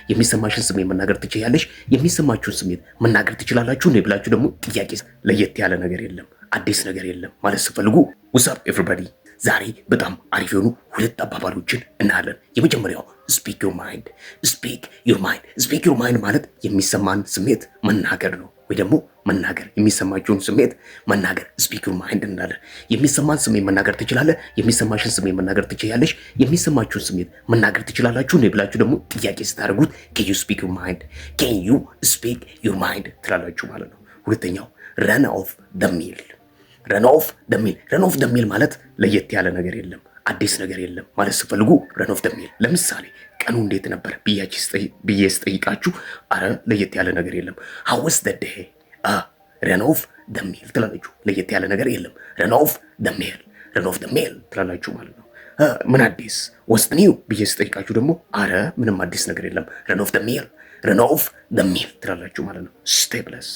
የሚሰማሽን ስሜት መናገር ትችያለሽ። የሚሰማችሁን ስሜት መናገር ትችላላችሁ ነው ብላችሁ ደግሞ ጥያቄ ለየት ያለ ነገር የለም፣ አዲስ ነገር የለም ማለት ስትፈልጉ ውሳብ ኤቭሪባዲ ዛሬ በጣም አሪፍ የሆኑ ሁለት አባባሎችን እናያለን። የመጀመሪያው ስፒክ ዩር ማይንድ። ስፒክ ዩር ማይንድ። ስፒክ ዩር ማይንድ ማለት የሚሰማን ስሜት መናገር ነው፣ ወይ ደግሞ መናገር፣ የሚሰማችሁን ስሜት መናገር። ስፒክ ዩር ማይንድ እንላለን። የሚሰማን ስሜት መናገር ትችላለህ። የሚሰማሽን ስሜት መናገር ትችያለሽ። የሚሰማችሁን ስሜት መናገር ትችላላችሁ ነው ብላችሁ ደግሞ ጥያቄ ስታደርጉት ኬን ዩ ስፒክ ዩር ማይንድ፣ ኬን ዩ ስፒክ ዩር ማይንድ ትላላችሁ ማለት ነው። ሁለተኛው ረን ኦፍ ደ ሚል። ረን ኦፍ ደ ሚል። ረን ኦፍ ደ ሚል ማለት ለየት ያለ ነገር የለም፣ አዲስ ነገር የለም ማለት ስትፈልጉ ረን ኦፍ ደ ሚል። ለምሳሌ ቀኑ እንዴት ነበር ብዬ ስጠይቃችሁ አረ ለየት ያለ ነገር የለም ሃው ዋዝ ዘ ዴይ ረን ኦፍ ደ ሚል ትላላችሁ። ለየት ያለ ነገር የለም። ረን ኦፍ ደ ሚል፣ ረን ኦፍ ደ ሚል ትላላችሁ ማለት ነው። ምን አዲስ ዋትስ ኒው ብዬ ስጠይቃችሁ ደግሞ አረ ምንም አዲስ ነገር የለም ረን ኦፍ ደ ሚል፣ ረን ኦፍ ደ ሚል ትላላችሁ ማለት ነው። ስቴይ ብለስ